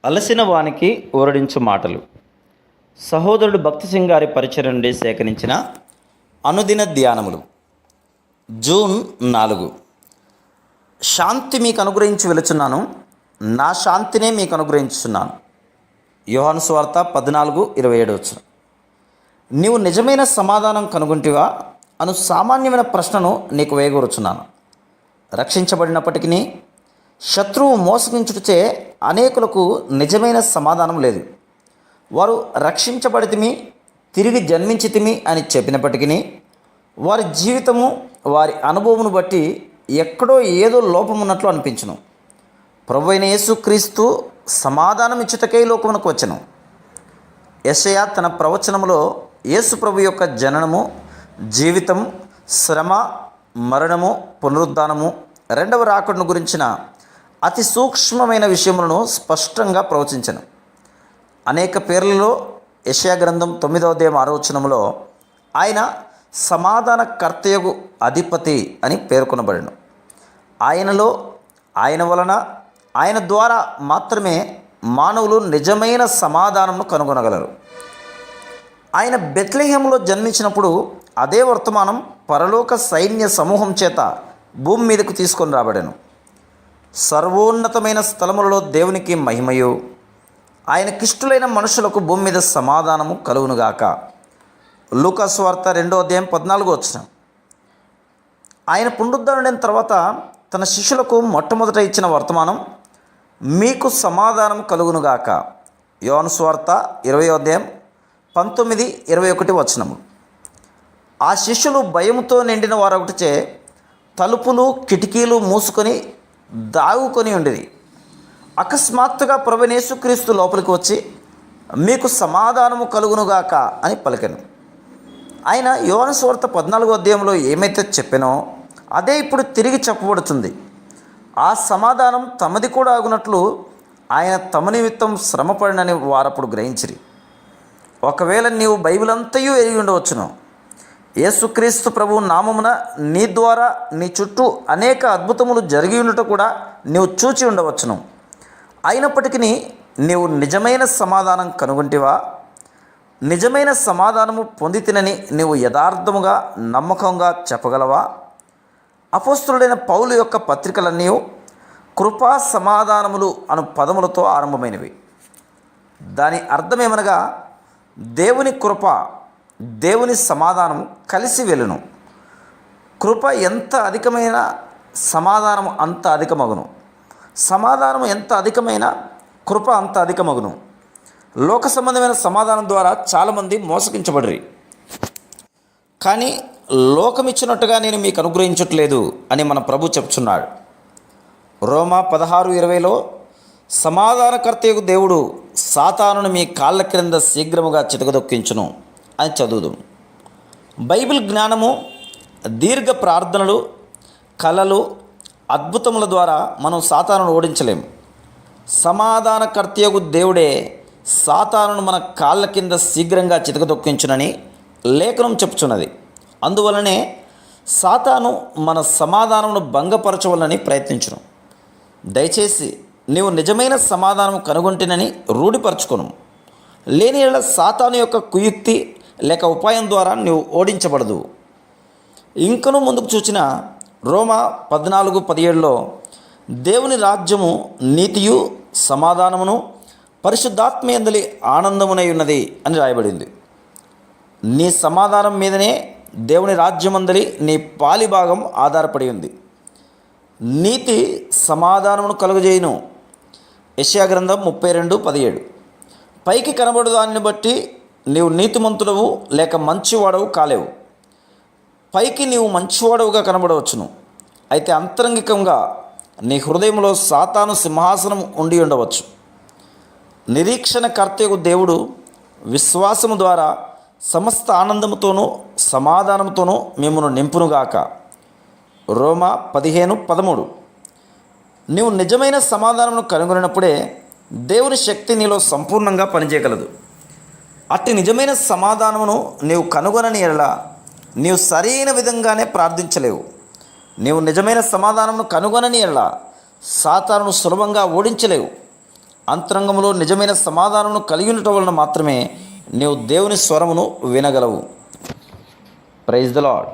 అలసిన వానికి ఊరడించు మాటలు. సహోదరుడు భక్తి సింగ్ గారి పరిచయం నుండి సేకరించిన అనుదిన ధ్యానములు. జూన్ 4. శాంతి మీకు అనుగ్రహించి వెళుచున్నాను, నా శాంతినే మీకు అనుగ్రహించుచున్నాను. యోహాను సువార్త 14:27. నీవు నిజమైన సమాధానం కనుగొంటివా అను సామాన్యమైన ప్రశ్నను నీకు వేయగూరుచున్నాను. రక్షించబడినప్పటికీ శత్రువు మోసగించుటచే అనేకులకు నిజమైన సమాధానం లేదు. వారు రక్షించబడితిమి, తిరిగి జన్మించితిమి అని చెప్పినప్పటికీ వారి జీవితము, వారి అనుభవమును బట్టి ఎక్కడో ఏదో లోపమున్నట్లు అనిపించును. ప్రభువైన యేసుక్రీస్తు సమాధానం ఇచ్చుటకై లోకమునకు వచ్చెను. యెషయా తన ప్రవచనములో యేసు ప్రభు యొక్క జననము, జీవితం, శ్రమ, మరణము, పునరుద్ధానము, రెండవ రాకడను గురించిన అతి సూక్ష్మమైన విషయములను స్పష్టంగా ప్రవచించెను. అనేక పేర్లలో యెషయా గ్రంథం 9:6 ఆయన సమాధాన కర్తయగు అధిపతి అని పేర్కొనబడెను. ఆయనలో, ఆయన వలన, ఆయన ద్వారా మాత్రమే మానవులు నిజమైన సమాధానమును కనుగొనగలరు. ఆయన బెత్లెహేములో జన్మించినప్పుడు అదే వర్తమానం పరలోక సైన్య సమూహం చేత భూమి మీదకు తీసుకొని రాబడెను. సర్వోన్నతమైన స్థలములలో దేవునికి మహిమయు, ఆయనకిష్టులైన మనుషులకు భూమి మీద సమాధానము కలుగునుగాక. లూకా సువార్త 2:14. ఆయన పునరుద్ధరణైన తర్వాత తన శిష్యులకు మొట్టమొదట ఇచ్చిన వర్తమానం, మీకు సమాధానం కలుగునుగాక. యోహాను సువార్త 20:19-21. ఆ శిష్యులు భయముతో నిండిన వారొకటిచే తలుపులు కిటికీలు మూసుకొని దాగుకొని ఉండేది. అకస్మాత్తుగా ప్రభువైన యేసుక్రీస్తు లోపలికి వచ్చి, మీకు సమాధానము కలుగునుగాక అని పలికెను. ఆయన యోహాను సువార్త 14 ఏమైతే చెప్పానో అదే ఇప్పుడు తిరిగి చెప్పబడుతుంది. ఆ సమాధానం తమది కూడా ఆగునట్లు ఆయన తమ నిమిత్తం శ్రమపడినని వారప్పుడు గ్రహించిరి. ఒకవేళ నీవు బైబిల్ అంతయు ఎరిగి ఉండవచ్చును. యేసుక్రీస్తు ప్రభువు నామమున నీ ద్వారా నీ చుట్టూ అనేక అద్భుతములు జరిగి ఉండటం కూడా నీవు చూచి ఉండవచ్చును. అయినప్పటికీ నీవు నిజమైన సమాధానం కనుగొంటివా? నిజమైన సమాధానము పొందితినని నీవు యథార్థముగా, నమ్మకంగా చెప్పగలవా? అపోస్తలుడైన పౌలు యొక్క పత్రికలన్నీ కృపా సమాధానములు అను పదములతో ఆరంభమైనవి. దాని అర్థమేమనగా దేవుని కృప, దేవుని సమాధానం కలిసి వెలును. కృప ఎంత అధికమైన సమాధానం అంత అధికమగును. సమాధానం ఎంత అధికమైన కృప అంత అధికమగును. లోక సంబంధమైన సమాధానం ద్వారా చాలామంది మోసగించబడిరి. కానీ లోకమిచ్చినట్టుగా నేను మీకు అనుగ్రహించట్లేదు అని మన ప్రభు చెప్తున్నాడు. రోమా 16:20 సమాధానకర్తయగు దేవుడు సాతానును మీ కాళ్ళ క్రింద శీఘ్రముగా చితకదొక్కించును అని చదువుదాం. బైబిల్ జ్ఞానము, దీర్ఘ ప్రార్థనలు, కళలు, అద్భుతముల ద్వారా మనం సాతానును ఓడించలేము. సమాధానకర్తయగు దేవుడే సాతానును మన కాళ్ళ కింద శీఘ్రంగా చితకదొక్కించునని లేఖనం చెప్పుచున్నది. అందువలనే సాతాను మన సమాధానమును భంగపరచవలని ప్రయత్నించును. దయచేసి నీవు నిజమైన సమాధానం కనుగొంటినని రూఢిపరచుకొను. లేని యెడల సాతాను యొక్క కుయుక్తి లేక ఉపాయం ద్వారా నీవు ఓడించబడదు. ఇంకనూ ముందుకు చూచిన రోమా 14:17 దేవుని రాజ్యము నీతియు సమాధానమును పరిశుద్ధాత్మయందలి ఆనందమునై ఉన్నది అని రాయబడింది. నీ సమాధానం మీదనే దేవుని రాజ్యమందలి నీ పాలి భాగం ఆధారపడి ఉంది. నీతి సమాధానమును కలుగజేయును. యెషయా గ్రంథం 32:17. పైకి కనబడు దానిని బట్టి నీవు నీతిమంతుడవు లేక మంచివాడవు కాలేవు. పైకి నీవు మంచివాడవుగా కనబడవచ్చును, అయితే అంతరంగికంగా నీ హృదయంలో సాతాను సింహాసనం ఉండి ఉండవచ్చు. నిరీక్షణ కర్తయగు దేవుడు విశ్వాసము ద్వారా సమస్త ఆనందముతోనూ సమాధానముతోనూ మిమ్మును నింపునుగాక. రోమా 15:13. నీవు నిజమైన సమాధానమును కనుగొనినప్పుడే దేవుని శక్తి నీలో సంపూర్ణంగా పనిచేయగలదు. అట్టి నిజమైన సమాధానమును నీవు కనుగొనని యెడల నీవు సరైన విధంగానే ప్రార్థించలేవు. నీవు నిజమైన సమాధానమును కనుగొనని యెడల సాతానును సులభంగా ఓడించలేవు. అంతరంగంలో నిజమైన సమాధానమును కలిగి ఉండటం వలన మాత్రమే నీవు దేవుని స్వరమును వినగలవు. Praise the lord.